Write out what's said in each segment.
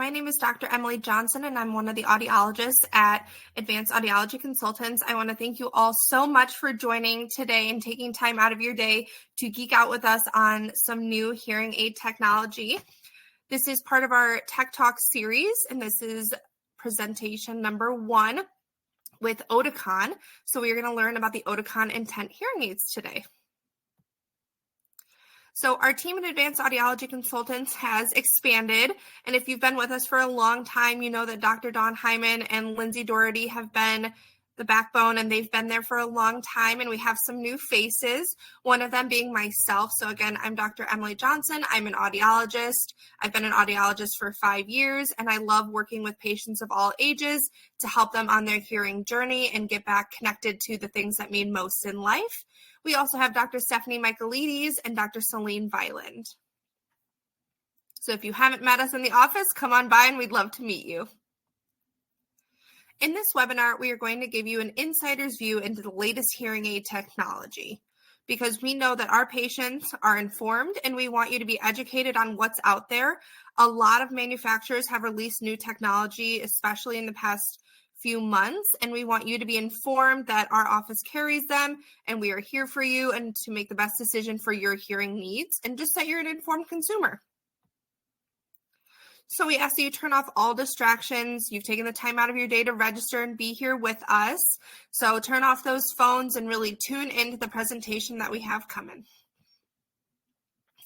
my name is Dr. Emily Johnson, and I'm one of the audiologists at Advanced Audiology Consultants. I want to thank you all so much for joining today and taking time out of your day to geek out with us on some new hearing aid technology. This is part of our Tech Talk series, and this is presentation number 1 with Oticon. So we are going to learn about the Oticon Intent hearing aids today. So our team at Advanced Audiology Consultants has expanded, and if you've been with us for a long time, you know that Dr. Dawn Hyman and Lindsay Doherty have been the backbone, and they've been there for a long time, and we have some new faces, one of them being myself. So again, I'm Dr. Emily Johnson. I'm an audiologist. I've been an audiologist for 5 years, and I love working with patients of all ages to help them on their hearing journey and get back connected to the things that mean most in life. We also have Dr. Stephanie Michaelides and Dr. Celine Violend. So if you haven't met us in the office, come on by and we'd love to meet you. In this webinar, we are going to give you an insider's view into the latest hearing aid technology because we know that our patients are informed and we want you to be educated on what's out there. A lot of manufacturers have released new technology, especially in the past few months, and we want you to be informed that our office carries them and we are here for you and to make the best decision for your hearing needs and just that you're an informed consumer. So we ask that you turn off all distractions. You've taken the time out of your day to register and be here with us. So turn off those phones and really tune into the presentation that we have coming.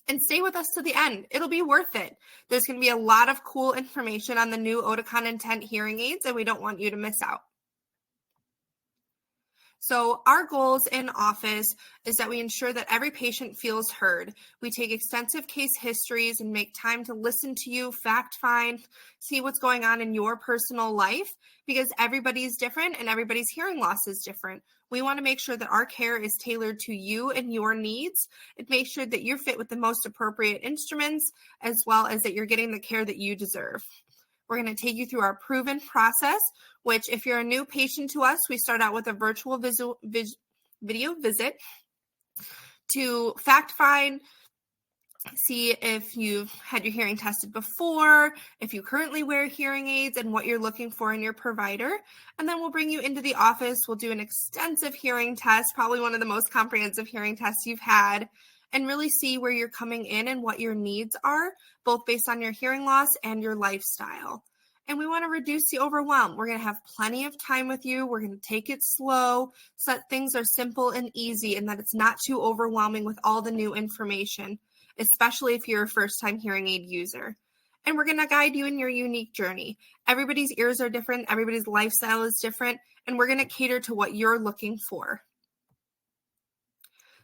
And stay with us to the end. It'll be worth it. There's going to be a lot of cool information on the new Oticon Intent hearing aids, and we don't want you to miss out. So our goals in office is that we ensure that every patient feels heard. We take extensive case histories and make time to listen to you, fact find, see what's going on in your personal life because everybody's different and everybody's hearing loss is different. We want to make sure that our care is tailored to you and your needs and make sure that you're fit with the most appropriate instruments as well as that you're getting the care that you deserve. We're going to take you through our proven process, which if you're a new patient to us, we start out with a virtual video visit to fact find, see if you've had your hearing tested before, if you currently wear hearing aids, and what you're looking for in your provider. And then we'll bring you into the office. We'll do an extensive hearing test, probably one of the most comprehensive hearing tests you've had, and really see where you're coming in and what your needs are, both based on your hearing loss and your lifestyle. And we want to reduce the overwhelm. We're going to have plenty of time with you. We're going to take it slow so that things are simple and easy and that it's not too overwhelming with all the new information, especially if you're a first-time hearing aid user. And we're going to guide you in your unique journey. Everybody's ears are different. Everybody's lifestyle is different. And we're going to cater to what you're looking for.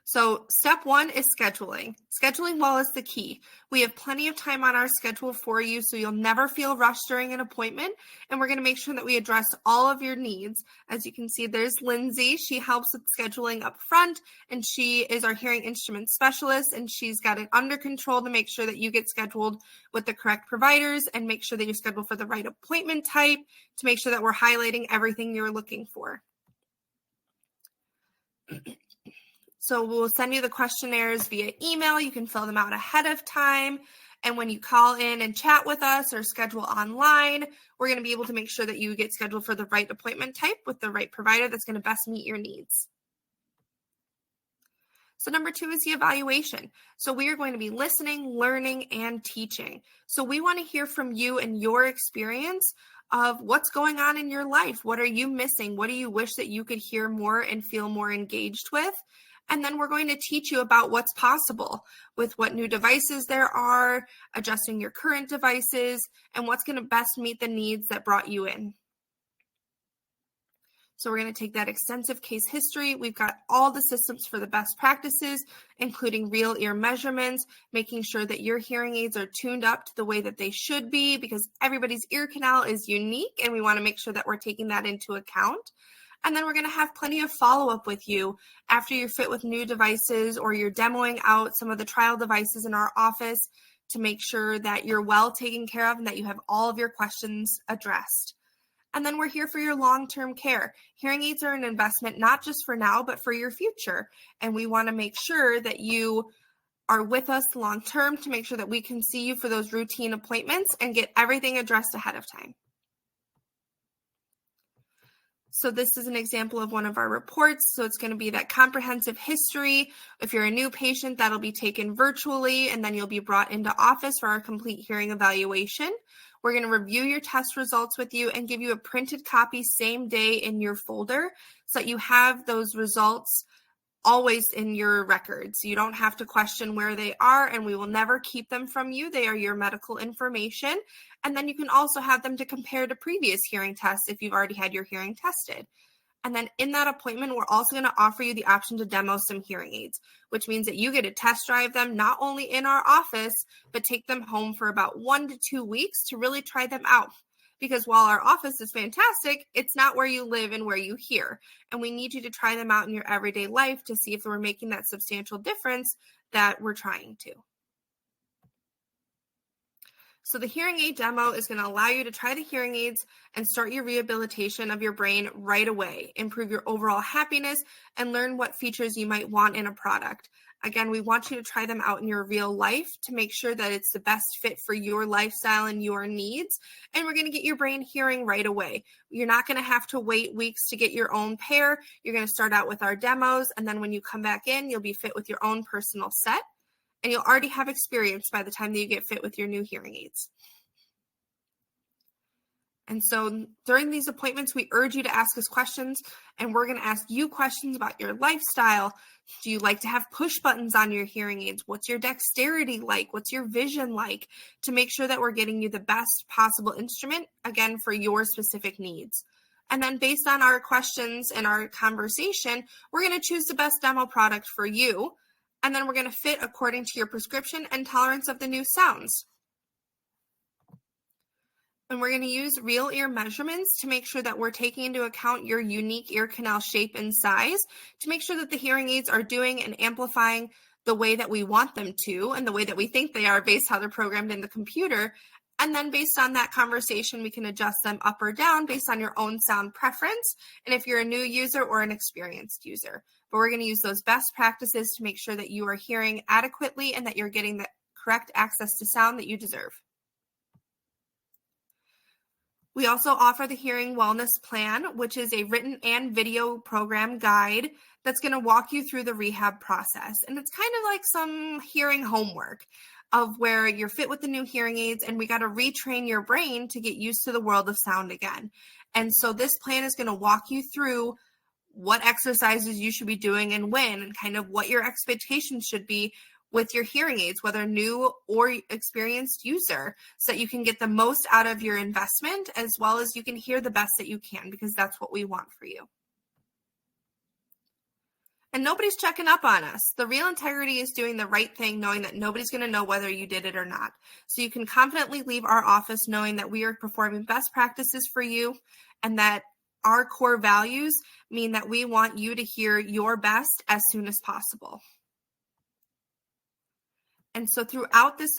So step 1 is scheduling. Scheduling well is the key. We have plenty of time on our schedule for you, so you'll never feel rushed during an appointment. And we're going to make sure that we address all of your needs. As you can see, there's Lindsay. She helps with scheduling up front, and she is our hearing instrument specialist, and she's got it under control to make sure that you get scheduled with the correct providers and make sure that you're scheduled for the right appointment type to make sure that we're highlighting everything you're looking for. So we'll send you the questionnaires via email. You can fill them out ahead of time. And when you call in and chat with us or schedule online, we're going to be able to make sure that you get scheduled for the right appointment type with the right provider that's going to best meet your needs. So number 2 is the evaluation. So we are going to be listening, learning, and teaching. So we want to hear from you and your experience of what's going on in your life. What are you missing? What do you wish that you could hear more and feel more engaged with? And then we're going to teach you about what's possible with what new devices there are, adjusting your current devices, and what's going to best meet the needs that brought you in. So we're going to take that extensive case history. We've got all the systems for the best practices, including real ear measurements, making sure that your hearing aids are tuned up to the way that they should be because everybody's ear canal is unique and we want to make sure that we're taking that into account. And then we're going to have plenty of follow-up with you after you're fit with new devices or you're demoing out some of the trial devices in our office to make sure that you're well taken care of and that you have all of your questions addressed. And then we're here for your long-term care. Hearing aids are an investment not just for now, but for your future. And we want to make sure that you are with us long term to make sure that we can see you for those routine appointments and get everything addressed ahead of time. So this is an example of one of our reports. So it's going to be that comprehensive history. If you're a new patient, that'll be taken virtually, and then you'll be brought into office for our complete hearing evaluation. We're going to review your test results with you and give you a printed copy same day in your folder so that you have those results always in your records. You don't have to question where they are, and we will never keep them from you. They are your medical information. And then you can also have them to compare to previous hearing tests if you've already had your hearing tested. And then in that appointment, we're also going to offer you the option to demo some hearing aids, which means that you get to test drive them not only in our office, but take them home for about 1 to 2 weeks to really try them out. Because while our office is fantastic, it's not where you live and where you hear. And we need you to try them out in your everyday life to see if we're making that substantial difference that we're trying to. So the hearing aid demo is going to allow you to try the hearing aids and start your rehabilitation of your brain right away, improve your overall happiness, and learn what features you might want in a product. Again, we want you to try them out in your real life to make sure that it's the best fit for your lifestyle and your needs. And we're going to get your brain hearing right away. You're not going to have to wait weeks to get your own pair. You're going to start out with our demos, and then when you come back in, you'll be fit with your own personal set. And you'll already have experience by the time that you get fit with your new hearing aids. And so during these appointments, we urge you to ask us questions, and we're going to ask you questions about your lifestyle. Do you like to have push buttons on your hearing aids? What's your dexterity like? What's your vision like? To make sure that we're getting you the best possible instrument, again, for your specific needs. And then based on our questions and our conversation, we're going to choose the best demo product for you. And then we're going to fit according to your prescription and tolerance of the new sounds. And we're going to use real ear measurements to make sure that we're taking into account your unique ear canal shape and size to make sure that the hearing aids are doing and amplifying the way that we want them to and the way that we think they are based how they're programmed in the computer. And then based on that conversation, we can adjust them up or down based on your own sound preference and if you're a new user or an experienced user. But we're going to use those best practices to make sure that you are hearing adequately and that you're getting the correct access to sound that you deserve. We also offer the Hearing Wellness Plan, which is a written and video program guide that's going to walk you through the rehab process. And it's kind of like some hearing homework of where you're fit with the new hearing aids and we got to retrain your brain to get used to the world of sound again. And so this plan is going to walk you through what exercises you should be doing and when, and kind of what your expectations should be with your hearing aids, whether new or experienced user, so that you can get the most out of your investment as well as you can hear the best that you can, because that's what we want for you. And nobody's checking up on us. The real integrity is doing the right thing, knowing that nobody's going to know whether you did it or not. So you can confidently leave our office knowing that we are performing best practices for you and that our core values mean that we want you to hear your best as soon as possible. And so throughout this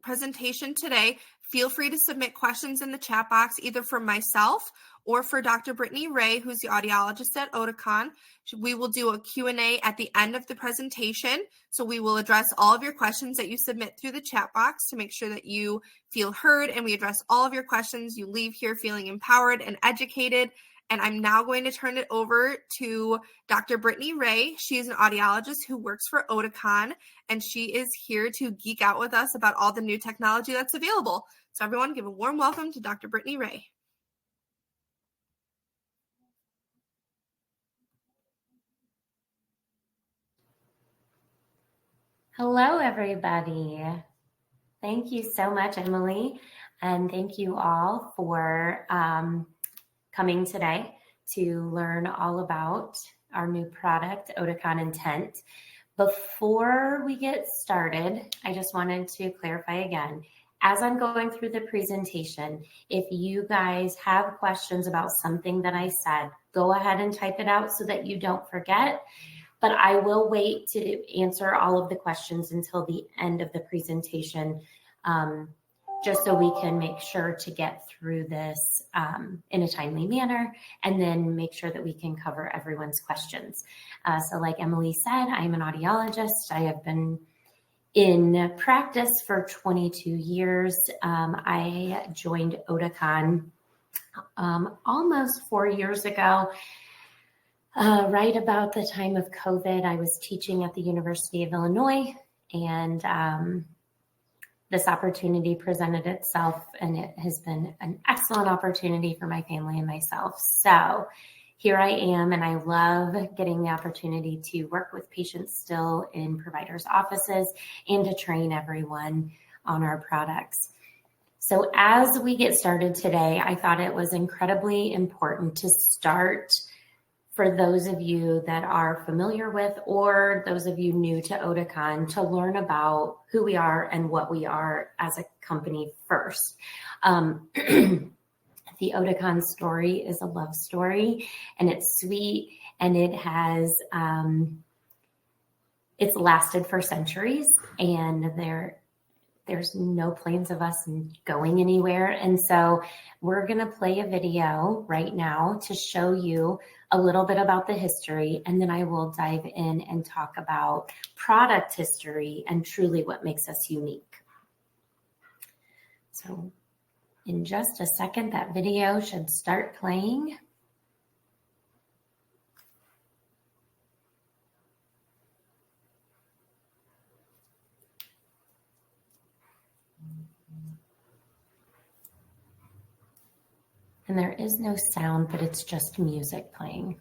presentation today, feel free to submit questions in the chat box, either for myself or for Dr. Brittany Ray, who's the audiologist at Oticon. We will do a Q&A at the end of the presentation. So we will address all of your questions that you submit through the chat box to make sure that you feel heard and we address all of your questions. You leave here feeling empowered and educated. And I'm now going to turn it over to Dr. Brittany Ray. She is an audiologist who works for Oticon, and she is here to geek out with us about all the new technology that's available. So everyone, give a warm welcome to Dr. Brittany Ray. Hello, everybody. Thank you so much, Emily, and thank you all for coming today to learn all about our new product, Oticon Intent. Before we get started, I just wanted to clarify again, as I'm going through the presentation, if you guys have questions about something that I said, go ahead and type it out so that you don't forget. But I will wait to answer all of the questions until the end of the presentation, just so we can make sure to get through this in a timely manner and then make sure that we can cover everyone's questions. So like Emily said, I'm an audiologist. I have been In practice for 22 years, I joined Oticon almost 4 years ago. Right about the time of COVID, I was teaching at the University of Illinois, and this opportunity presented itself, and it has been an excellent opportunity for my family and myself. So here I am, and I love getting the opportunity to work with patients still in providers' offices and to train everyone on our products. So as we get started today, I thought it was incredibly important to start for those of you that are familiar with, or those of you new to Oticon, to learn about who we are and what we are as a company first. The Oticon story is a love story, and it's sweet, and it has, it's lasted for centuries, and there's no plans of us going anywhere. And so we're going to play a video right now to show you a little bit about the history, and then I will dive in and talk about product history and truly what makes us unique. So in just a second, that video should start playing. And there is no sound, but it's just music playing.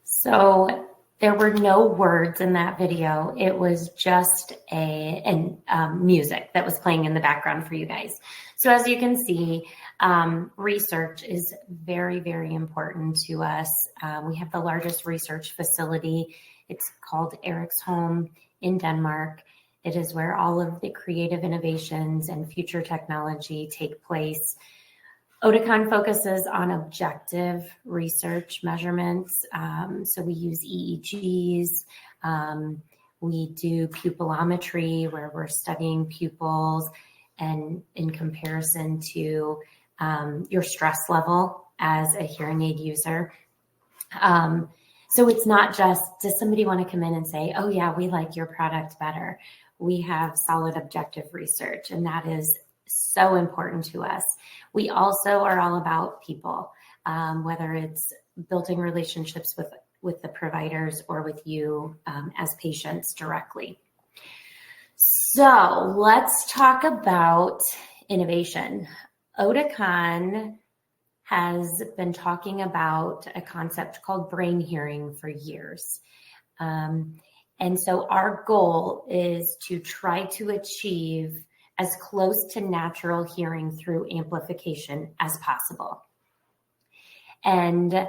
So there were no words in that video. It was just music that was playing in the background for you guys. So as you can see, research is very, very important to us. We have the largest research facility. It's called Eriksholm in Denmark. It is where all of the creative innovations and future technology take place. Oticon focuses on objective research measurements. So we use EEGs. We do pupillometry, where we're studying pupils and in comparison to your stress level as a hearing aid user. So it's not just, does somebody want to come in and say, oh yeah, we like your product better? We have solid objective research, and that is so important to us. We also are all about people. whether it's building relationships with the providers or with you as patients directly. So let's talk about innovation. Oticon has been talking about a concept called brain hearing for years. And so our goal is to try to achieve as close to natural hearing through amplification as possible. And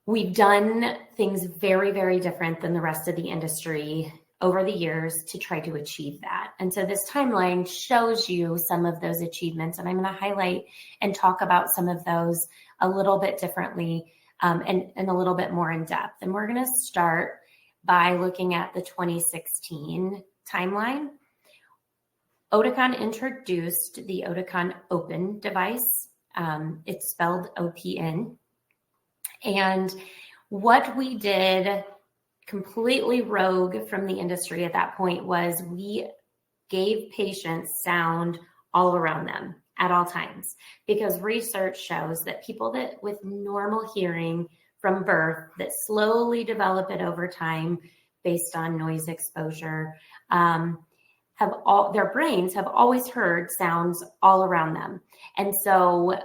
we've done things very, very different than the rest of the industry over the years to try to achieve that. And so this timeline shows you some of those achievements, and I'm going to highlight and talk about some of those a little bit differently and a little bit more in depth. And we're going to start by looking at the 2016 timeline. Oticon introduced the Oticon Open device. It's spelled OPN. And what we did completely rogue from the industry at that point was we gave patients sound all around them at all times, because research shows that people that with normal hearing from birth that slowly develop it over time based on noise exposure their brains have always heard sounds all around them. And so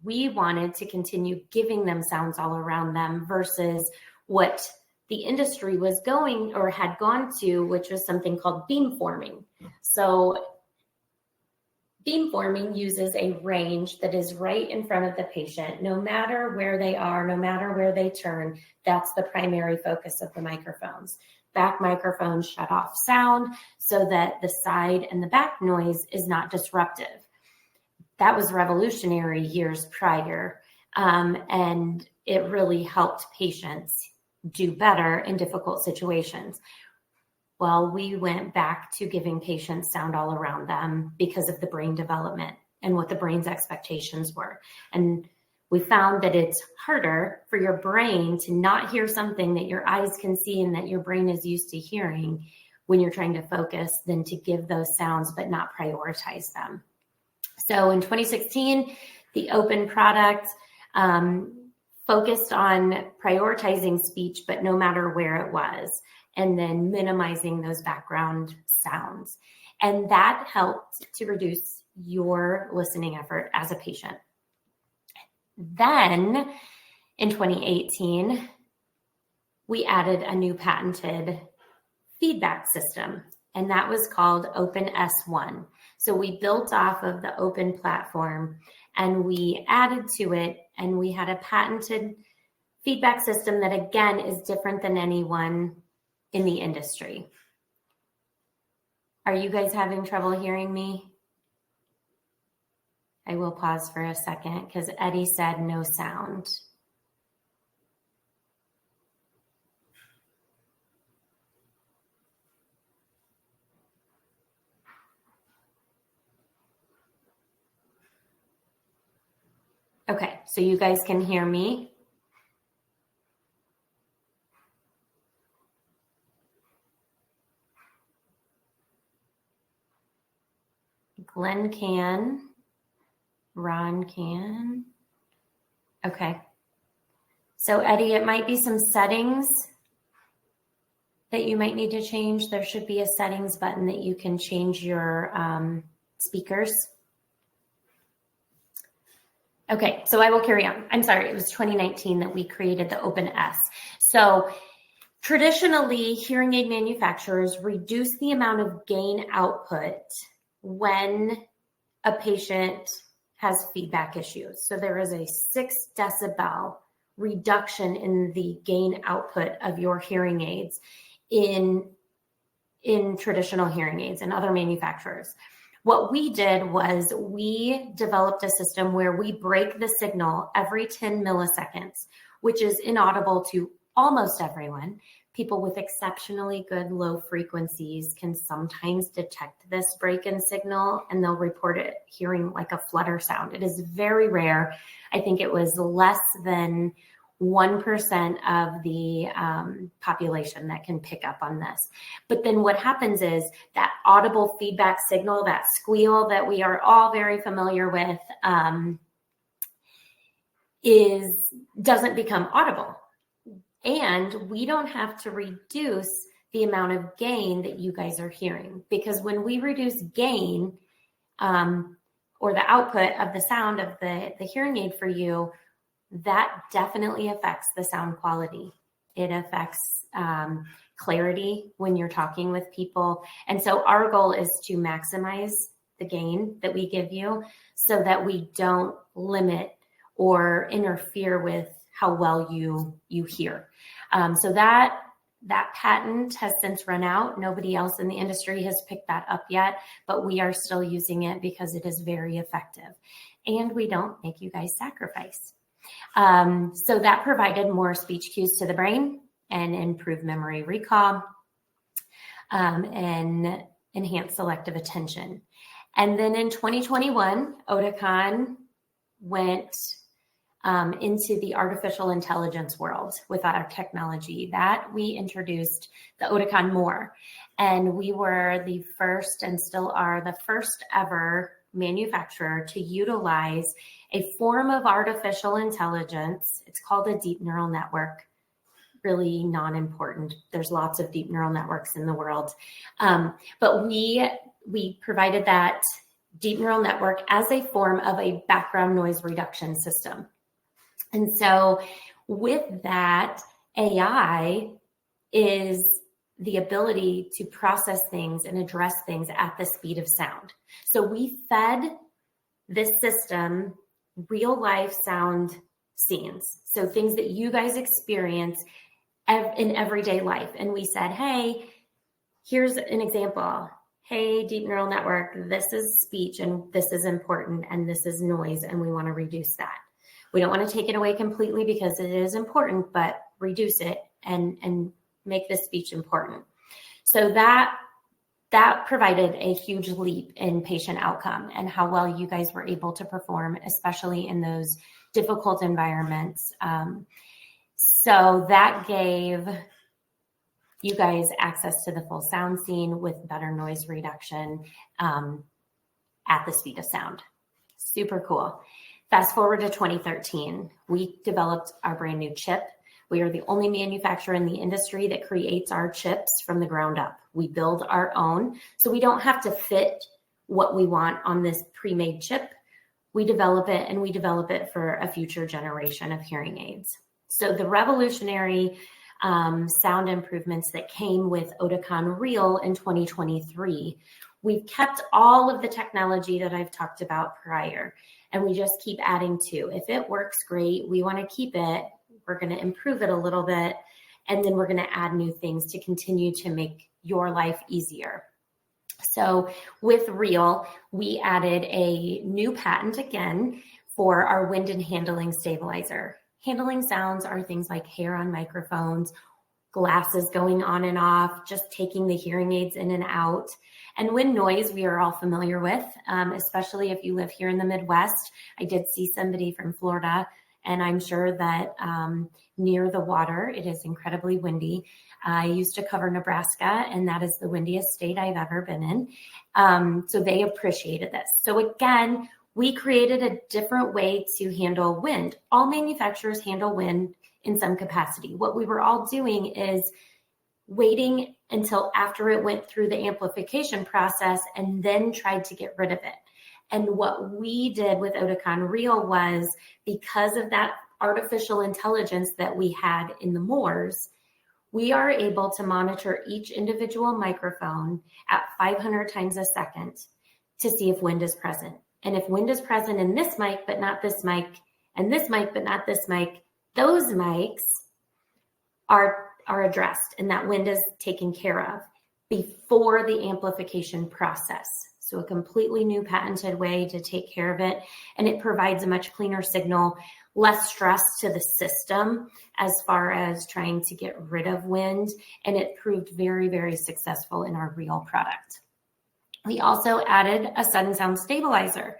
we wanted to continue giving them sounds all around them versus what the industry was going or had gone to, which was something called beamforming. So beamforming uses a range that is right in front of the patient, no matter where they are, no matter where they turn. That's the primary focus of the microphones. Back microphones shut off sound so that the side and the back noise is not disruptive. That was revolutionary years prior, and it really helped patients do better in difficult situations. Well, we went back to giving patients sound all around them because of the brain development and what the brain's expectations were. And we found that it's harder for your brain to not hear something that your eyes can see and that your brain is used to hearing when you're trying to focus than to give those sounds but not prioritize them. So in 2016, the Open product focused on prioritizing speech, but no matter where it was, and then minimizing those background sounds. And that helped to reduce your listening effort as a patient. Then in 2018, we added a new patented feedback system, and that was called Open S1. So we built off of the Open platform and we added to it, and we had a patented feedback system that again is different than anyone in the industry. Are you guys having trouble hearing me? I will pause for a second because Eddie said no sound. Okay, so you guys can hear me. Glenn can. Ron can. Okay. So Eddie, it might be some settings that you might need to change. There should be a settings button that you can change your speakers. Okay, so I will carry on. I'm sorry, it was 2019 that we created the Open S. So traditionally, hearing aid manufacturers reduce the amount of gain output when a patient has feedback issues. So there is a 6 decibel reduction in the gain output of your hearing aids in traditional hearing aids and other manufacturers. What we did was we developed a system where we break the signal every 10 milliseconds, which is inaudible to almost everyone. People with exceptionally good low frequencies can sometimes detect this break in signal and they'll report it hearing like a flutter sound. It is very rare. I think it was less than 1% of the population that can pick up on this. But then what happens is that audible feedback signal, that squeal that we are all very familiar with, doesn't become audible. And we don't have to reduce the amount of gain that you guys are hearing, because when we reduce gain, or the output of the sound of the hearing aid for you, that definitely affects the sound quality. It affects clarity when you're talking with people. And so our goal is to maximize the gain that we give you so that we don't limit or interfere with how well you hear. So that patent has since run out. Nobody else in the industry has picked that up yet, but we are still using it because it is very effective. And we don't make you guys sacrifice. So that provided more speech cues to the brain and improved memory recall, and enhanced selective attention. And then in 2021, Oticon went into the artificial intelligence world with our technology. That we introduced the Oticon More, and we were the first and still are the first ever manufacturer to utilize a form of artificial intelligence. It's called a deep neural network. Really non-important. There's lots of deep neural networks in the world. But we provided that deep neural network as a form of a background noise reduction system. And so with that, AI is the ability to process things and address things at the speed of sound. So we fed this system real life sound scenes. So things that you guys experience in everyday life. And we said, hey, here's an example. Hey, deep neural network, this is speech and this is important and this is noise and we want to reduce that. We don't want to take it away completely because it is important, but reduce it and make this speech important. So that provided a huge leap in patient outcome and how well you guys were able to perform, especially in those difficult environments. So that gave you guys access to the full sound scene with better noise reduction at the speed of sound. Super cool. Fast forward to 2013, we developed our brand new chip. We are the only manufacturer in the industry that creates our chips from the ground up. We build our own, so we don't have to fit what we want on this pre-made chip. We develop it, and we develop it for a future generation of hearing aids. So the revolutionary sound improvements that came with Oticon Real in 2023, we've kept all of the technology that I've talked about prior, and we just keep adding to. If it works great, we want to keep it. We're going to improve it a little bit, and then we're going to add new things to continue to make your life easier. So with Real, we added a new patent again for our wind and handling stabilizer. Handling sounds are things like hair on microphones, glasses going on and off, just taking the hearing aids in and out. And wind noise, we are all familiar with, especially if you live here in the Midwest. I did see somebody from Florida, and I'm sure that near the water, it is incredibly windy. I used to cover Nebraska, and that is the windiest state I've ever been in. So they appreciated this. So again, we created a different way to handle wind. All manufacturers handle wind in some capacity. What we were all doing is waiting until after it went through the amplification process and then tried to get rid of it. And what we did with Oticon Real was, because of that artificial intelligence that we had in the Moors, we are able to monitor each individual microphone at 500 times a second to see if wind is present. And if wind is present in this mic, but not this mic, and this mic, but not this mic, those mics are addressed, and that wind is taken care of before the amplification process. So a completely new patented way to take care of it. And it provides a much cleaner signal, less stress to the system as far as trying to get rid of wind. And it proved very, very successful in our Real product. We also added a sudden sound stabilizer.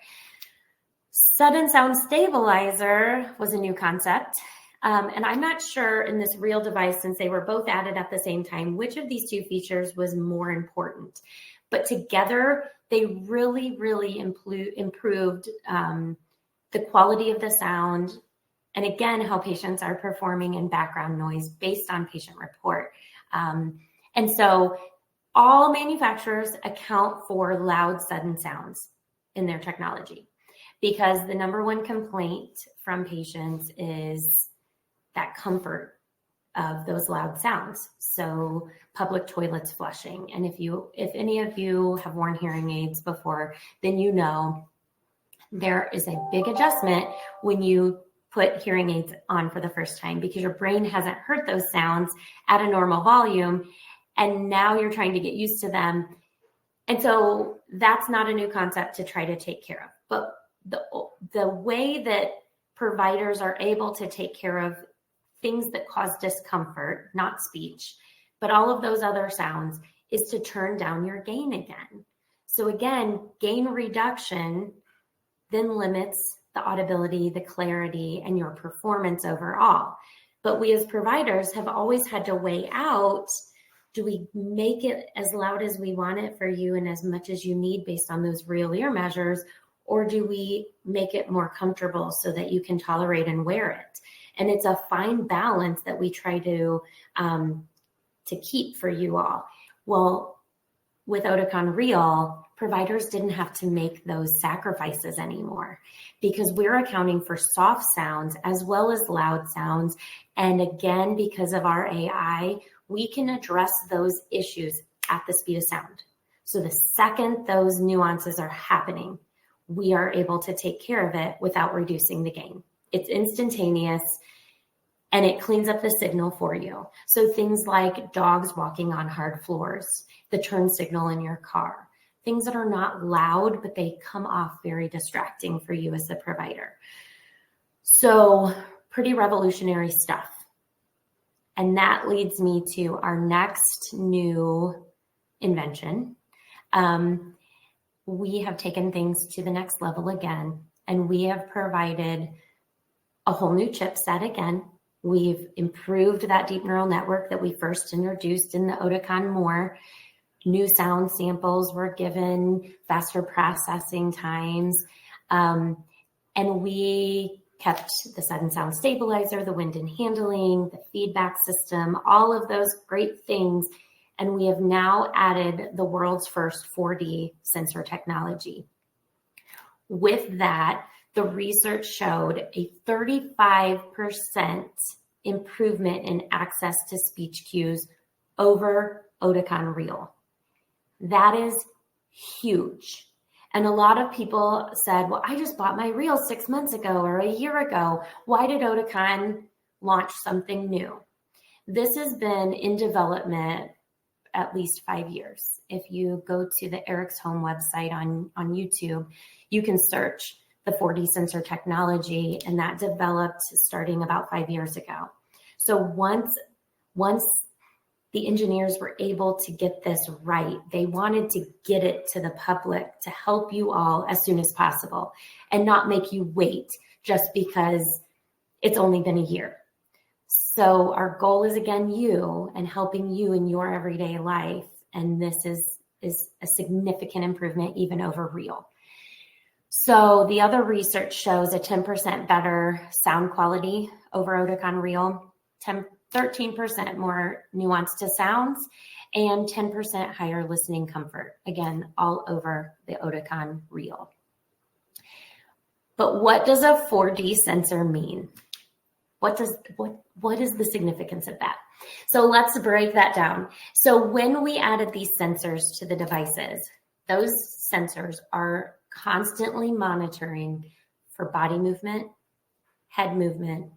Sudden sound stabilizer was a new concept. And I'm not sure in this Real device, since they were both added at the same time, which of these two features was more important. But together, they really, really improved the quality of the sound, and again, how patients are performing in background noise based on patient report. And so all manufacturers account for loud, sudden sounds in their technology, because the number one complaint from patients is that comfort of those loud sounds. So public toilets flushing. And if any of you have worn hearing aids before, then you know there is a big adjustment when you put hearing aids on for the first time, because your brain hasn't heard those sounds at a normal volume. And now you're trying to get used to them. And so that's not a new concept to try to take care of. But the way that providers are able to take care of things that cause discomfort, not speech, but all of those other sounds, is to turn down your gain again. So again, gain reduction then limits the audibility, the clarity, and your performance overall. But we as providers have always had to weigh out, do we make it as loud as we want it for you and as much as you need based on those real ear measures, or do we make it more comfortable so that you can tolerate and wear it? And it's a fine balance that we try to keep for you all. Well, with Oticon Real, providers didn't have to make those sacrifices anymore, because we're accounting for soft sounds as well as loud sounds. And again, because of our AI, we can address those issues at the speed of sound. So the second those nuances are happening, we are able to take care of it without reducing the gain. It's instantaneous, and it cleans up the signal for you. So things like dogs walking on hard floors, the turn signal in your car, things that are not loud, but they come off very distracting for you as the provider. So pretty revolutionary stuff. And that leads me to our next new invention. We have taken things to the next level again, and we have provided a whole new chipset again. We've improved that deep neural network that we first introduced in the Oticon More. New sound samples were given, faster processing times, and we kept the sudden sound stabilizer, the wind and handling, the feedback system, all of those great things. And we have now added the world's first 4D sensor technology. With that, the research showed a 35% improvement in access to speech cues over Oticon Real. That is huge. And a lot of people said, well, I just bought my Real 6 months ago or a year ago. Why did Oticon launch something new? This has been in development at least 5 years. If you go to the Eric's Home website on YouTube, you can search the 4D sensor technology, and that developed starting about 5 years ago. So once the engineers were able to get this right, they wanted to get it to the public to help you all as soon as possible and not make you wait just because it's only been a year. So our goal is, again, you and helping you in your everyday life. And this is a significant improvement even over Real. So the other research shows a 10% better sound quality over Oticon Real, 13% more nuance to sounds, and 10% higher listening comfort. Again, all over the Oticon Real. But what does a 4D sensor mean? What is the significance of that? So let's break that down. So when we added these sensors to the devices, those sensors are constantly monitoring for body movement, head movement,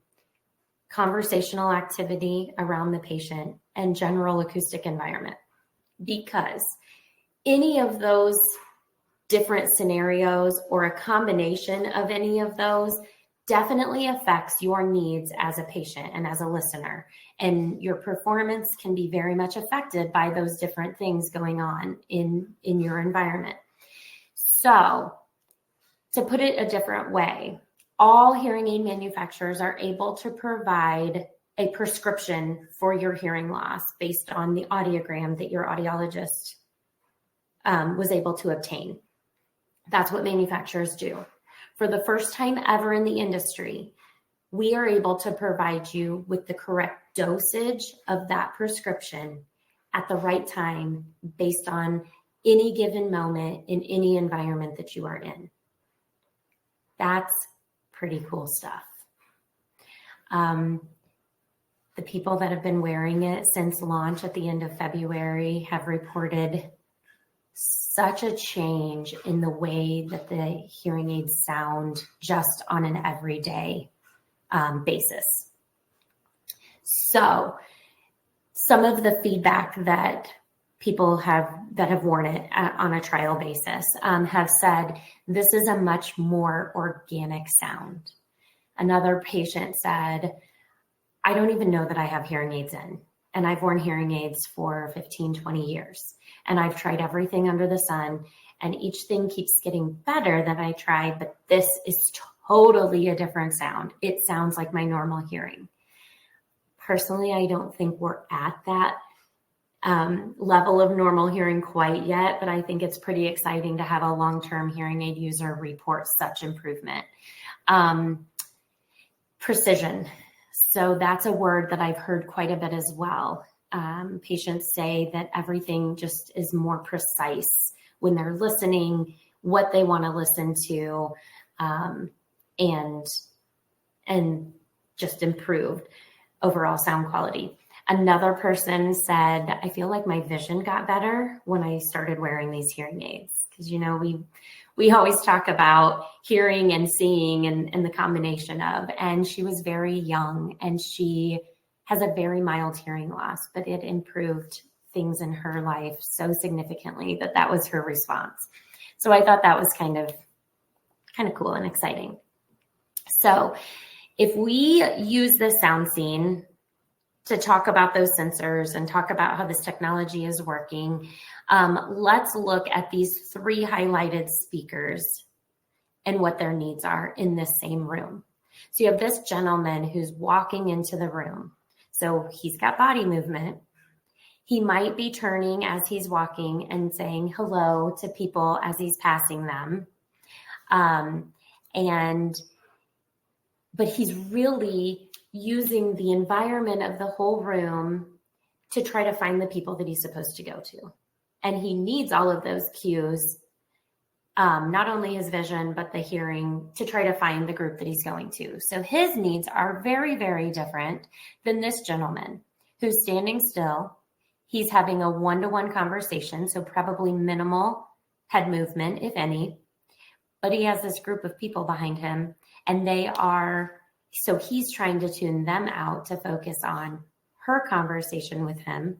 conversational activity around the patient, and general acoustic environment. Because any of those different scenarios or a combination of any of those definitely affects your needs as a patient and as a listener. And your performance can be very much affected by those different things going on in your environment. So to put it a different way, all hearing aid manufacturers are able to provide a prescription for your hearing loss based on the audiogram that your audiologist was able to obtain. That's what manufacturers do. For the first time ever in the industry, we are able to provide you with the correct dosage of that prescription at the right time based on any given moment in any environment that you are in. That's pretty cool stuff. The people that have been wearing it since launch at the end of February have reported such a change in the way that the hearing aids sound just on an everyday basis. So some of the feedback that people that have worn it on a trial basis have said this is a much more organic sound. Another patient said, I don't even know that I have hearing aids in, and I've worn hearing aids for 15, 20 years, and I've tried everything under the sun, and each thing keeps getting better than I tried, but this is totally a different sound. It sounds like my normal hearing. Personally, I don't think we're at that level of normal hearing quite yet, but I think it's pretty exciting to have a long-term hearing aid user report such improvement. Precision. So that's a word that I've heard quite a bit as well. Patients say that everything just is more precise when they're listening, what they want to listen to, and just improved overall sound quality. Another person said, I feel like my vision got better when I started wearing these hearing aids. Because, we always talk about hearing and seeing and the combination of, and she was very young and she has a very mild hearing loss, but it improved things in her life so significantly that was her response. So I thought that was kind of cool and exciting. So if we use the sound scene to talk about those sensors and talk about how this technology is working, let's look at these 3 highlighted speakers and what their needs are in this same room. So you have this gentleman who's walking into the room. So he's got body movement. He might be turning as he's walking and saying hello to people as he's passing them. But he's really using the environment of the whole room to try to find the people that he's supposed to go to. And he needs all of those cues, not only his vision, but the hearing to try to find the group that he's going to. So his needs are very, very different than this gentleman who's standing still. He's having a one-to-one conversation, so probably minimal head movement, if any. But he has this group of people behind him, and so he's trying to tune them out to focus on her conversation with him,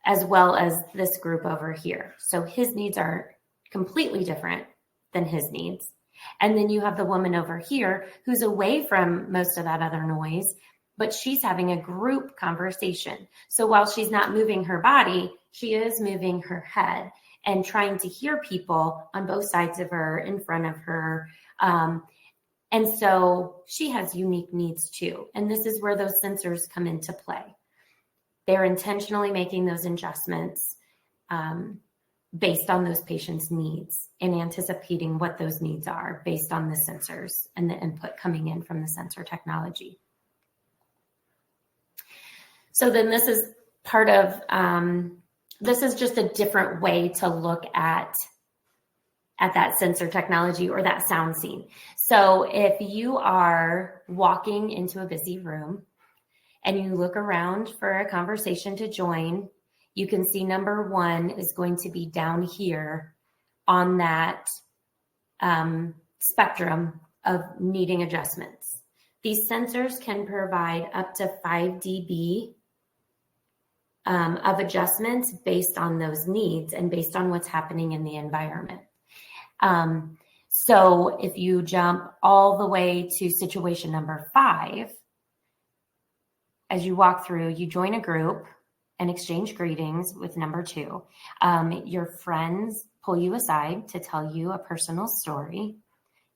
as well as this group over here. So his needs are completely different than his needs. And then you have the woman over here who's away from most of that other noise, but she's having a group conversation. So while she's not moving her body, she is moving her head and trying to hear people on both sides of her, in front of her. And so she has unique needs too. And this is where those sensors come into play. They're intentionally making those adjustments based on those patients' needs and anticipating what those needs are based on the sensors and the input coming in from the sensor technology. So then this is part of, this is just a different way to look at that sensor technology or that sound scene. So if you are walking into a busy room and you look around for a conversation to join, you can see number 1 is going to be down here on that spectrum of needing adjustments. These sensors can provide up to 5 dB of adjustments based on those needs and based on what's happening in the environment. So if you jump all the way to situation number 5, as you walk through, you join a group and exchange greetings with number 2. Your friends pull you aside to tell you a personal story.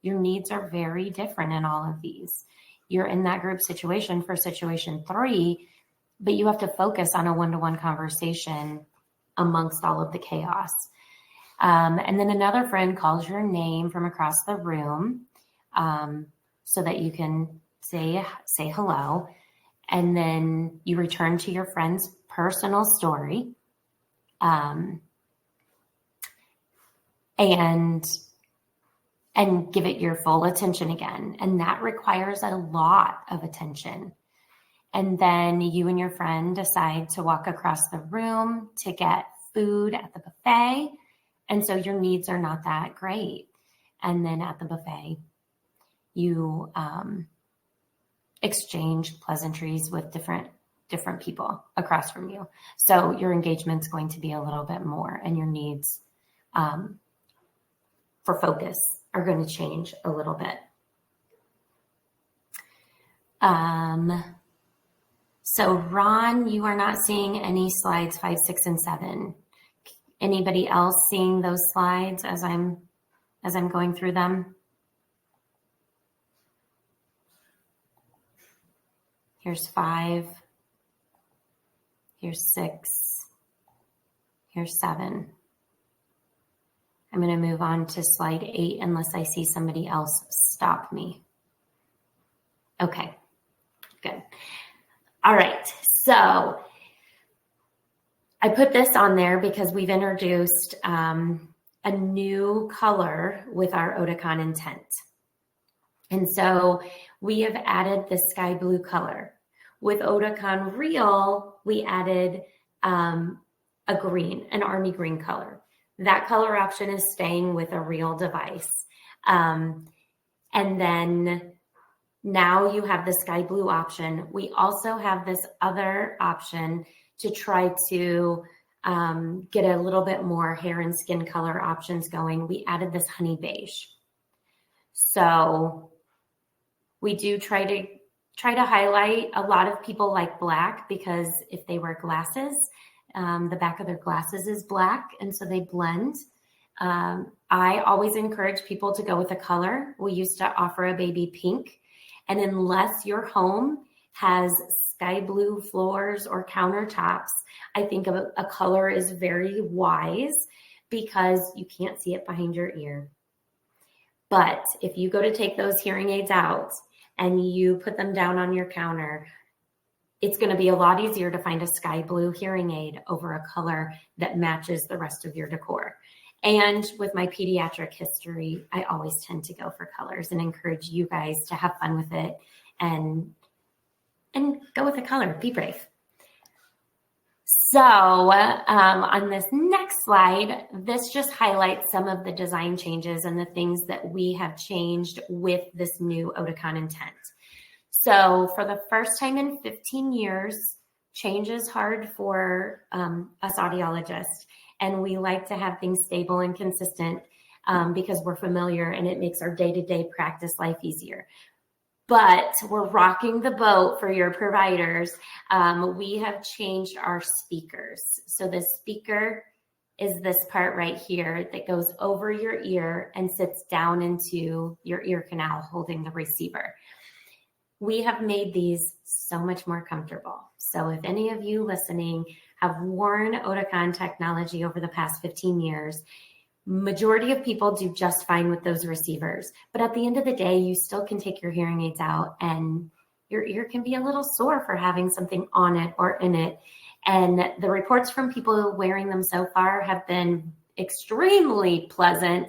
Your needs are very different in all of these. You're in that group situation for situation 3, but you have to focus on a one-to-one conversation amongst all of the chaos. And then another friend calls your name from across the room so that you can say hello, and then you return to your friend's personal story, and give it your full attention again. And that requires a lot of attention. And then you and your friend decide to walk across the room to get food at the buffet. And so your needs are not that great. And then at the buffet, you exchange pleasantries with different people across from you. So your engagement's going to be a little bit more, and your needs for focus are going to change a little bit. So Ron, you are not seeing any slides 5, 6, and 7. Anybody else seeing those slides as I'm going through them? Here's 5. Here's 6. Here's 7. I'm going to move on to slide 8 unless I see somebody else stop me. Okay, good. All right, so I put this on there because we've introduced a new color with our Oticon Intent. And so we have added the sky blue color. With Oticon Real, we added a green, an army green color. That color option is staying with a Real device. And then now you have the sky blue option. We also have this other option to try to get a little bit more hair and skin color options going. We added this honey beige. So we do try to highlight. A lot of people like black because if they wear glasses, the back of their glasses is black, and so they blend. I always encourage people to go with a color. We used to offer a baby pink, and unless your home has sky blue floors or countertops, I think a color is very wise because you can't see it behind your ear. But if you go to take those hearing aids out and you put them down on your counter, it's going to be a lot easier to find a sky blue hearing aid over a color that matches the rest of your decor. And with my pediatric history, I always tend to go for colors and encourage you guys to have fun with it and go with a color. Be brave. So on this next slide, this just highlights some of the design changes and the things that we have changed with this new Oticon Intent. So for the first time in 15 years, change is hard for us audiologists. And we like to have things stable and consistent because we're familiar and it makes our day-to-day practice life easier. But we're rocking the boat for your providers. We have changed our speakers. So the speaker is this part right here that goes over your ear and sits down into your ear canal holding the receiver. We have made these so much more comfortable. So if any of you listening have worn Oticon technology over the past 15 years, majority of people do just fine with those receivers. But at the end of the day, you still can take your hearing aids out and your ear can be a little sore for having something on it or in it. And the reports from people wearing them so far have been extremely pleasant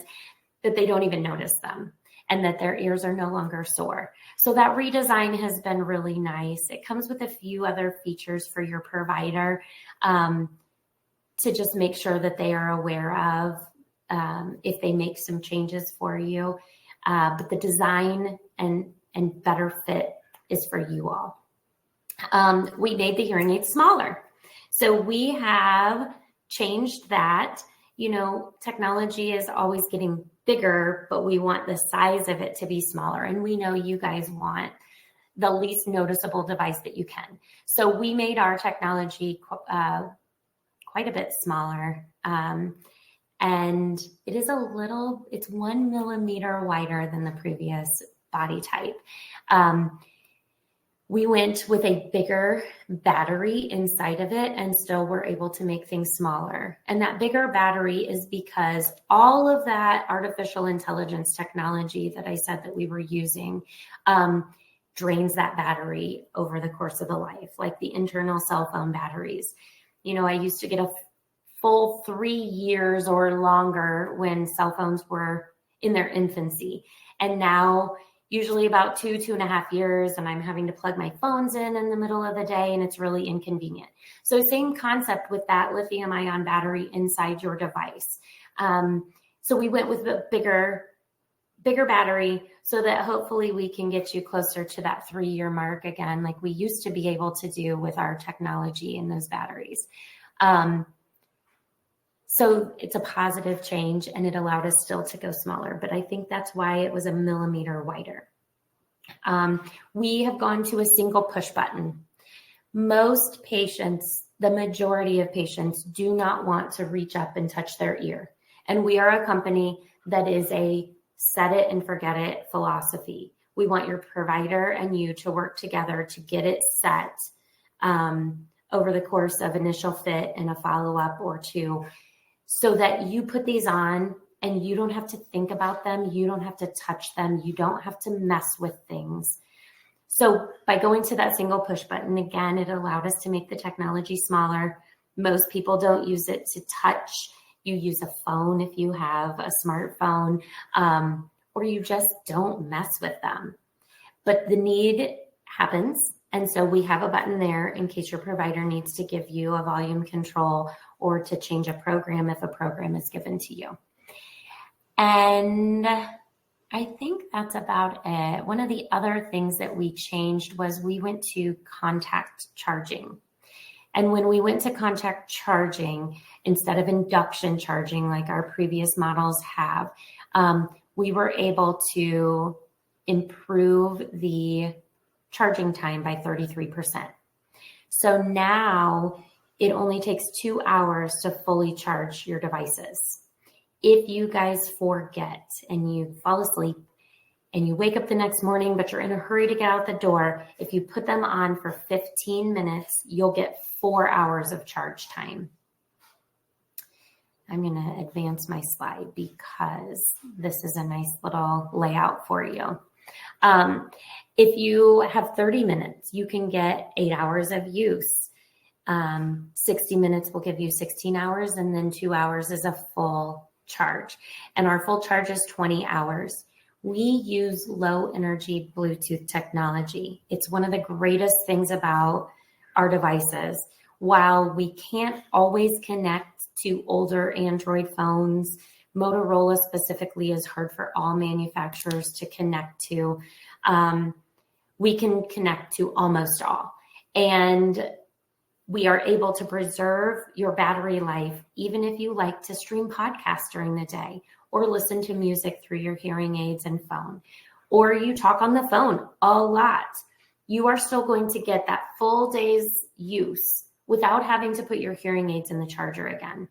that they don't even notice them and that their ears are no longer sore. So that redesign has been really nice. It comes with a few other features for your provider to just make sure that they are aware of if they make some changes for you. But the design and better fit is for you all. We made the hearing aid smaller. So we have changed that. You know, technology is always getting bigger, but we want the size of it to be smaller. And we know you guys want the least noticeable device that you can. So we made our technology quite a bit smaller. And it is it's 1 millimeter wider than the previous body type. We went with a bigger battery inside of it and still were able to make things smaller. And that bigger battery is because all of that artificial intelligence technology that I said that we were using drains that battery over the course of the life, like the internal cell phone batteries. I used to get a full 3 years or longer when cell phones were in their infancy. And now usually about 2.5 years, and I'm having to plug my phones in the middle of the day, and it's really inconvenient. So same concept with that lithium ion battery inside your device. So we went with a bigger battery so that hopefully we can get you closer to that 3-year mark again, like we used to be able to do with our technology in those batteries. So it's a positive change, and it allowed us still to go smaller, but I think that's why it was a millimeter wider. We have gone to a single push button. Most patients, the majority of patients, do not want to reach up and touch their ear. And we are a company that is a set it and forget it philosophy. We want your provider and you to work together to get it set over the course of initial fit and a follow-up or two, so that you put these on and you don't have to think about them. You don't have to touch them. You don't have to mess with things. So by going to that single push button, again, it allowed us to make the technology smaller. Most people don't use it to touch. You use a phone if you have a smartphone, or you just don't mess with them. But the need happens. And so we have a button there in case your provider needs to give you a volume control or to change a program if a program is given to you. And I think that's about it. One of the other things that we changed was we went to contact charging. And when we went to contact charging, instead of induction charging like our previous models have, we were able to improve the charging time by 33%. So now it only takes 2 hours to fully charge your devices. If you guys forget and you fall asleep and you wake up the next morning, but you're in a hurry to get out the door, if you put them on for 15 minutes, you'll get 4 hours of charge time. I'm going to advance my slide because this is a nice little layout for you. If you have 30 minutes, you can get 8 hours of use. 60 minutes will give you 16 hours, and then 2 hours is a full charge. And our full charge is 20 hours. We use low energy Bluetooth technology. It's one of the greatest things about our devices. While we can't always connect to older Android phones, Motorola specifically is hard for all manufacturers to connect to. We can connect to almost all. And we are able to preserve your battery life, even if you like to stream podcasts during the day or listen to music through your hearing aids and phone, or you talk on the phone a lot. You are still going to get that full day's use without having to put your hearing aids in the charger again.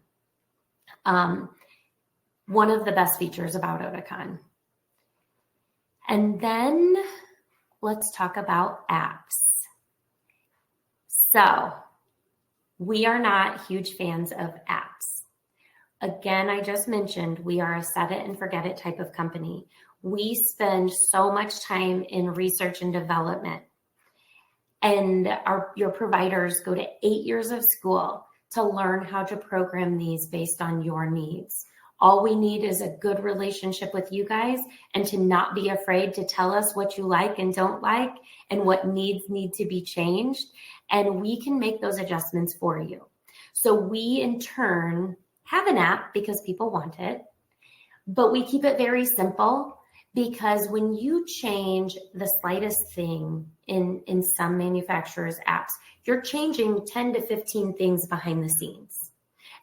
One of the best features about Oticon. And then let's talk about apps. So we are not huge fans of apps. Again, I just mentioned we are a set it and forget it type of company. We spend so much time in research and development, and your providers go to 8 years of school to learn how to program these based on your needs. All we need is a good relationship with you guys and to not be afraid to tell us what you like and don't like and what needs need to be changed. And we can make those adjustments for you. So we in turn have an app because people want it, but we keep it very simple because when you change the slightest thing in some manufacturers' apps, you're changing 10 to 15 things behind the scenes.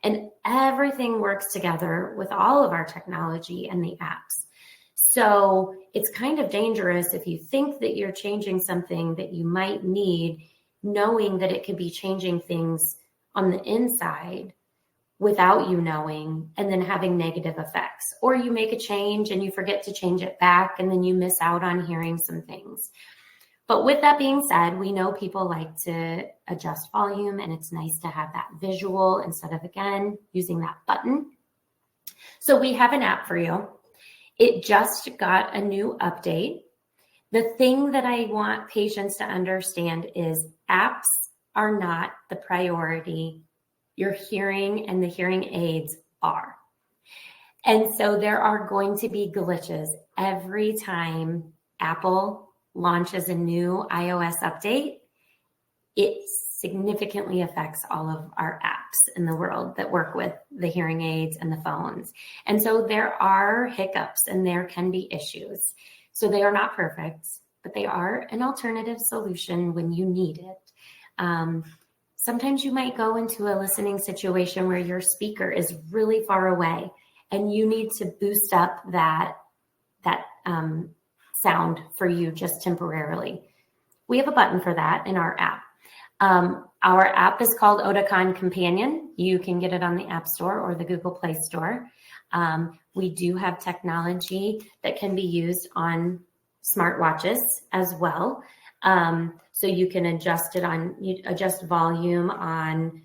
And everything works together with all of our technology and the apps. So it's kind of dangerous if you think that you're changing something that you might need, knowing that it could be changing things on the inside without you knowing, and then having negative effects. Or you make a change and you forget to change it back, and then you miss out on hearing some things. But with that being said, we know people like to adjust volume, and it's nice to have that visual instead of, again, using that button. So we have an app for you. It just got a new update. The thing that I want patients to understand is apps are not the priority. Your hearing and the hearing aids are. And so there are going to be glitches every time Apple launches a new iOS update. It significantly affects all of our apps in the world that work with the hearing aids and the phones. And so there are hiccups and there can be issues. So they are not perfect, but they are an alternative solution when you need it. Sometimes you might go into a listening situation where your speaker is really far away and you need to boost up that sound for you just temporarily. We have a button for that in our app. Our app is called Oticon Companion. You can get it on the App Store or the Google Play Store. We do have technology that can be used on smartwatches as well. So you can adjust volume on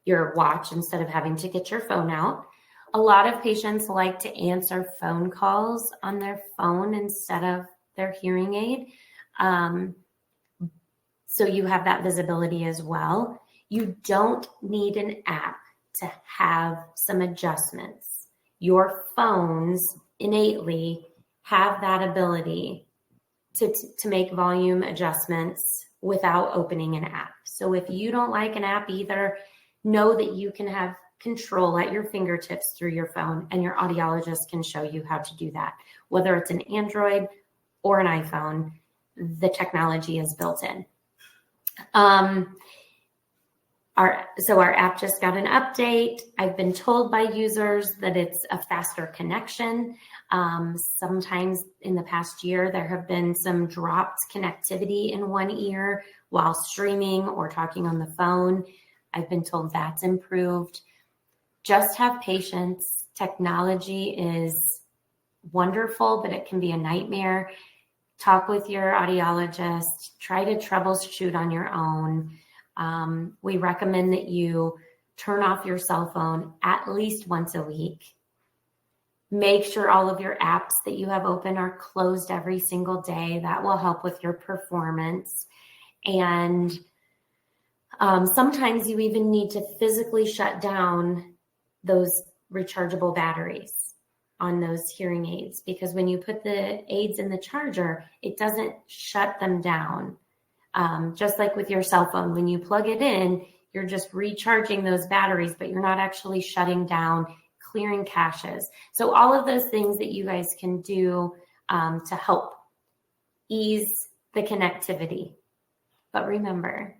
your watch instead of having to get your phone out. A lot of patients like to answer phone calls on their phone instead of their hearing aid. So you have that visibility as well. You don't need an app to have some adjustments. Your phones innately have that ability to make volume adjustments without opening an app. So if you don't like an app either, know that you can have control at your fingertips through your phone, and your audiologist can show you how to do that. Whether it's an Android or an iPhone, the technology is built in. Our app just got an update. I've been told by users that it's a faster connection. Sometimes in the past year, there have been some dropped connectivity in one ear while streaming or talking on the phone. I've been told that's improved. Just have patience. Technology is wonderful, but it can be a nightmare. Talk with your audiologist. Try to troubleshoot on your own. We recommend that you turn off your cell phone at least once a week. Make sure all of your apps that you have open are closed every single day. That will help with your performance. And sometimes you even need to physically shut down those rechargeable batteries on those hearing aids, because when you put the aids in the charger, it doesn't shut them down. Just like with your cell phone, when you plug it in, you're just recharging those batteries, but you're not actually shutting down, clearing caches. So all of those things that you guys can do to help ease the connectivity. But remember,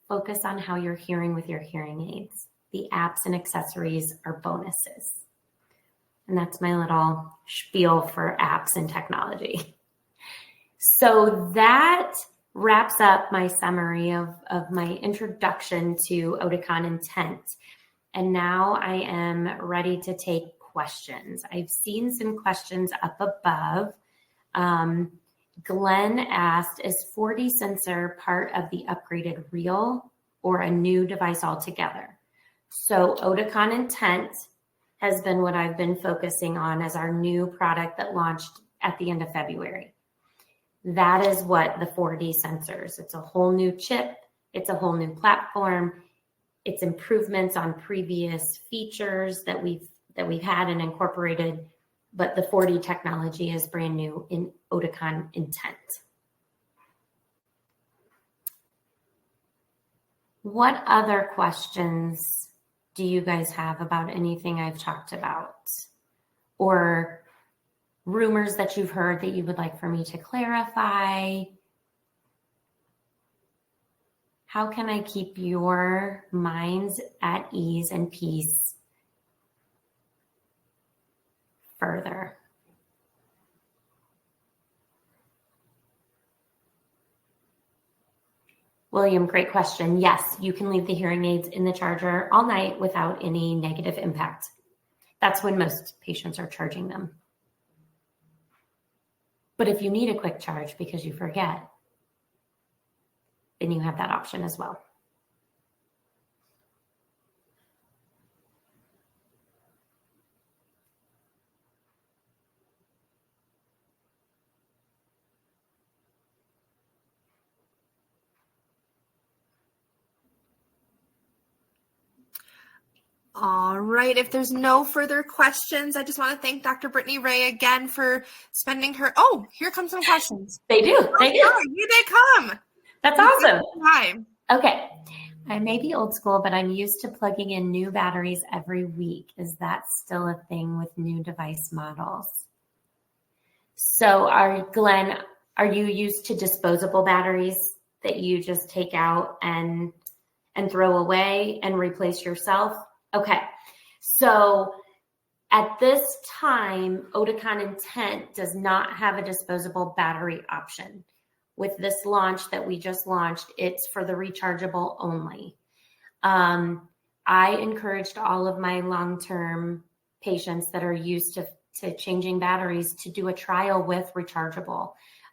focus on how you're hearing with your hearing aids. The apps and accessories are bonuses. And that's my little spiel for apps and technology. So that wraps up my summary of my introduction to Oticon Intent. And now I am ready to take questions. I've seen some questions up above. Glenn asked, is 4D sensor part of the upgraded reel or a new device altogether? So Oticon Intent has been what I've been focusing on as our new product that launched at the end of February. That is what the 4D sensors. It's a whole new chip. It's a whole new platform. It's improvements on previous features that we've had and incorporated, but the 4D technology is brand new in Oticon Intent. What other questions do you guys have about anything I've talked about, or rumors that you've heard that you would like for me to clarify? How can I keep your minds at ease and peace further? William, great question. Yes, you can leave the hearing aids in the charger all night without any negative impact. That's when most patients are charging them. But if you need a quick charge because you forget, then you have that option as well. All right. If there's no further questions, I just want to thank Dr. Brittany Ray again for spending her. Oh, here come some questions. They do. They do. Oh, here they come. That's awesome. Hi. Okay. I may be old school, but I'm used to plugging in new batteries every week. Is that still a thing with new device models? So Glenn, are you used to disposable batteries that you just take out and throw away and replace yourself? Okay. So at this time, Oticon Intent does not have a disposable battery option. With this launch that we just launched, it's for the rechargeable only. I encouraged all of my long-term patients that are used to changing batteries to do a trial with rechargeable.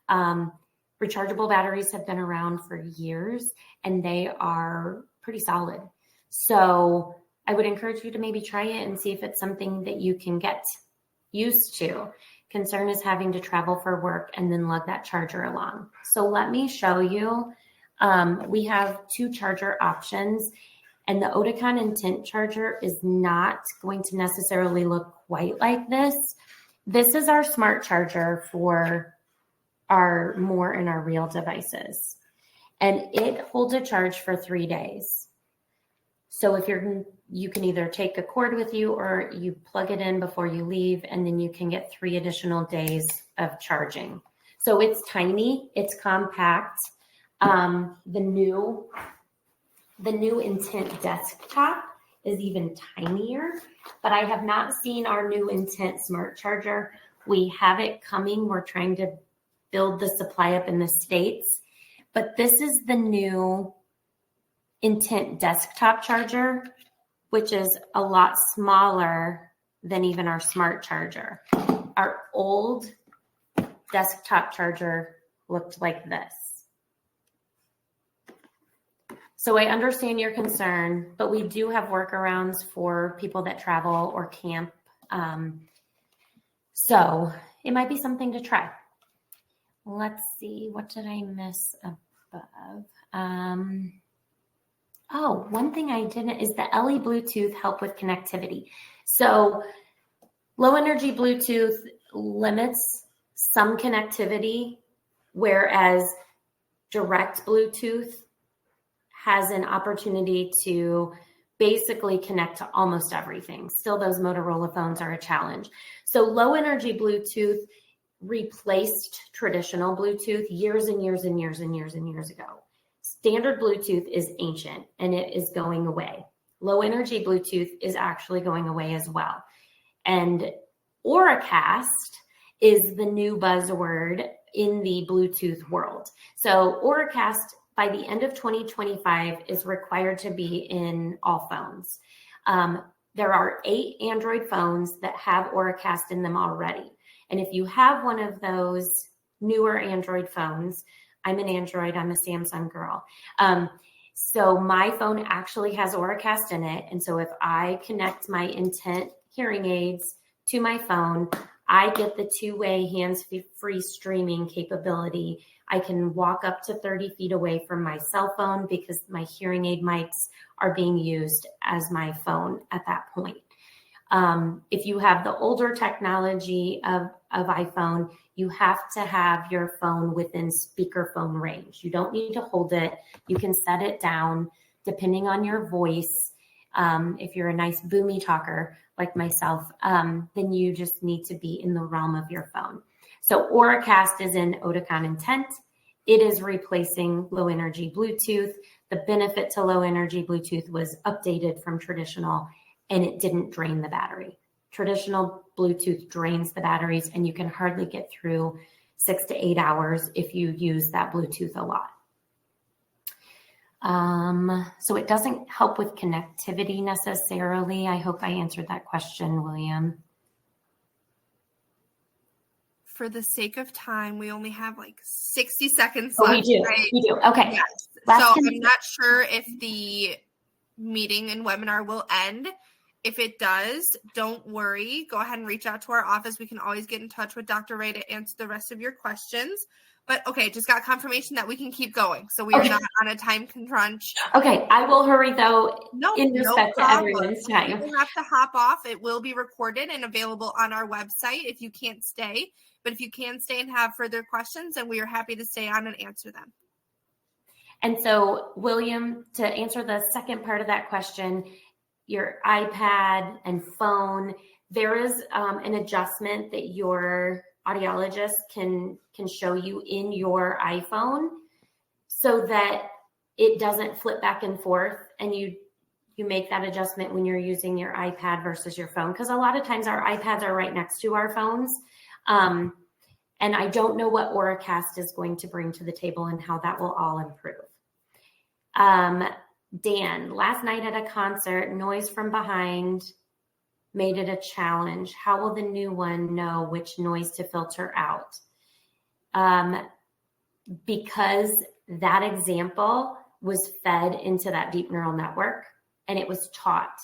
Rechargeable batteries have been around for years and they are pretty solid. So I would encourage you to maybe try it and see if it's something that you can get used to. Concern is having to travel for work and then lug that charger along. So let me show you. We have 2 charger options, and the Oticon Intent charger is not going to necessarily look quite like this. This is our smart charger for our more and our real devices. And it holds a charge for 3 days. So if you can either take a cord with you or you plug it in before you leave, and then you can get 3 additional days of charging. So it's tiny, it's compact. The new Intent desktop is even tinier, but I have not seen our new Intent smart charger. We have it coming. We're trying to build the supply up in the States, but this is the new Intent desktop charger, which is a lot smaller than even our smart charger. Our old desktop charger looked like this. So I understand your concern, but we do have workarounds for people that travel or camp. So it might be something to try. Let's see, what did I miss above? Oh, one thing I didn't is the LE Bluetooth help with connectivity. So low energy Bluetooth limits some connectivity, whereas direct Bluetooth has an opportunity to basically connect to almost everything. Still, those Motorola phones are a challenge. So low energy Bluetooth replaced traditional Bluetooth years and years and years and years and years ago. Standard Bluetooth is ancient and it is going away. Low energy Bluetooth is actually going away as well. And Auracast is the new buzzword in the Bluetooth world. So Auracast by the end of 2025 is required to be in all phones. There are 8 Android phones that have Auracast in them already. And if you have one of those newer Android phones, I'm an Android, I'm a Samsung girl. So my phone actually has Auracast in it. And so if I connect my Intent hearing aids to my phone, I get the 2-way hands-free streaming capability. I can walk up to 30 feet away from my cell phone because my hearing aid mics are being used as my phone at that point. If you have the older technology of iPhone, you have to have your phone within speakerphone range. You don't need to hold it. You can set it down depending on your voice. If you're a nice boomy talker like myself, then you just need to be in the realm of your phone. So Auracast is in Oticon Intent. It is replacing low energy Bluetooth. The benefit to low energy Bluetooth was updated from traditional and it didn't drain the battery. Traditional Bluetooth drains the batteries and you can hardly get through 6 to 8 hours if you use that Bluetooth a lot. So it doesn't help with connectivity necessarily. I hope I answered that question, William. For the sake of time, we only have like 60 seconds left. We do. Right? We do. Okay. Yes. So I'm not sure if the meeting and webinar will end. If it does, don't worry. Go ahead and reach out to our office. We can always get in touch with Dr. Ray to answer the rest of your questions. But okay, just got confirmation that we can keep going. So we are not on a time crunch. Okay, I will hurry though, in respect to problem. everyone's time. You have to hop off. It will be recorded and available on our website if you can't stay. But if you can stay and have further questions, then we are happy to stay on and answer them. And so, William, to answer the second part of that question, your iPad and phone, there is an adjustment that your audiologist can show you in your iPhone so that it doesn't flip back and forth, and you make that adjustment when you're using your iPad versus your phone, because a lot of times our iPads are right next to our phones. And I don't know what Auracast is going to bring to the table and how that will all improve. Dan, last night at a concert, noise from behind made it a challenge. How will the new one know which noise to filter out? Because that example was fed into that deep neural network and it was taught.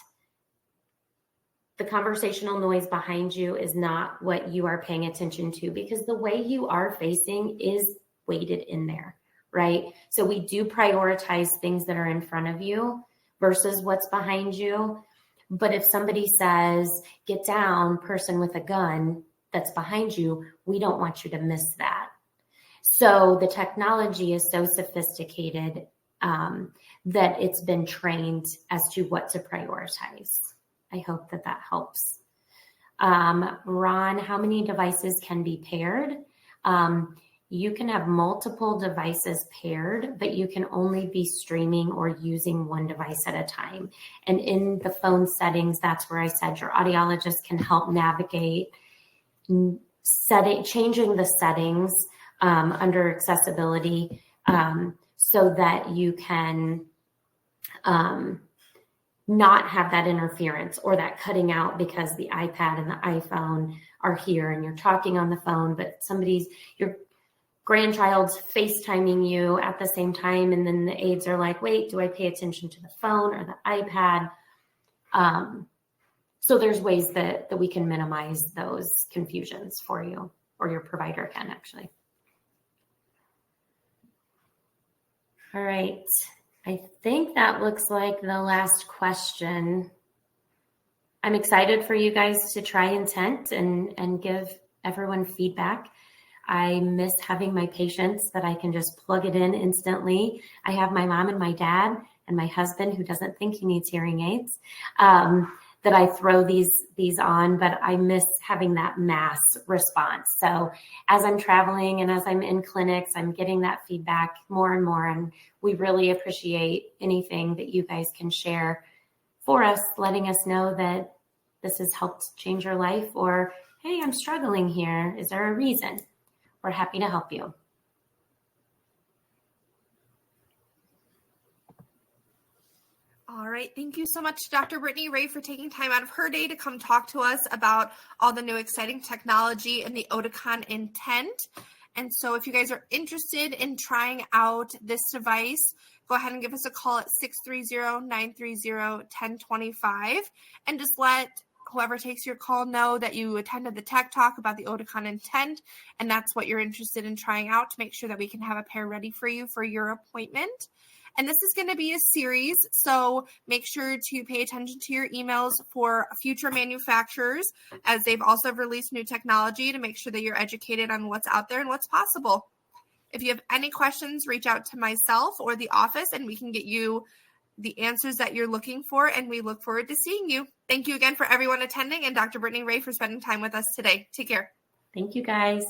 The conversational noise behind you is not what you are paying attention to, because the way you are facing is weighted in there, right? So we do prioritize things that are in front of you versus what's behind you. But if somebody says, get down, person with a gun that's behind you, we don't want you to miss that. So the technology is so sophisticated that it's been trained as to what to prioritize. I hope that helps. Ron, how many devices can be paired? You can have multiple devices paired, but you can only be streaming or using one device at a time. And in the phone settings, that's where I said your audiologist can help navigate changing the settings under accessibility so that you can not have that interference or that cutting out because the iPad and the iPhone are here and you're talking on the phone, but your grandchild's FaceTiming you at the same time. And then the aides are like, wait, do I pay attention to the phone or the iPad? So there's ways that we can minimize those confusions for you, or your provider can actually. All right. I think that looks like the last question. I'm excited for you guys to try Intent and give everyone feedback. I miss having my patients that I can just plug it in instantly. I have my mom and my dad and my husband who doesn't think he needs hearing aids that I throw these on, but I miss having that mass response. So as I'm traveling and as I'm in clinics, I'm getting that feedback more and more. And we really appreciate anything that you guys can share for us, letting us know that this has helped change your life, or, hey, I'm struggling here. Is there a reason? We're happy to help you. All right. Thank you so much, Dr. Brittany Ray, for taking time out of her day to come talk to us about all the new exciting technology in the Oticon Intent. And so if you guys are interested in trying out this device, go ahead and give us a call at 630-930-1025 and just let whoever takes your call know that you attended the tech talk about the Oticon Intent, and that's what you're interested in trying out to make sure that we can have a pair ready for you for your appointment. And this is going to be a series, so make sure to pay attention to your emails for future manufacturers, as they've also released new technology to make sure that you're educated on what's out there and what's possible. If you have any questions, reach out to myself or the office, and we can get you the answers that you're looking for, and we look forward to seeing you. Thank you again for everyone attending, and Dr. Brittany Ray for spending time with us today. Take care. Thank you, guys.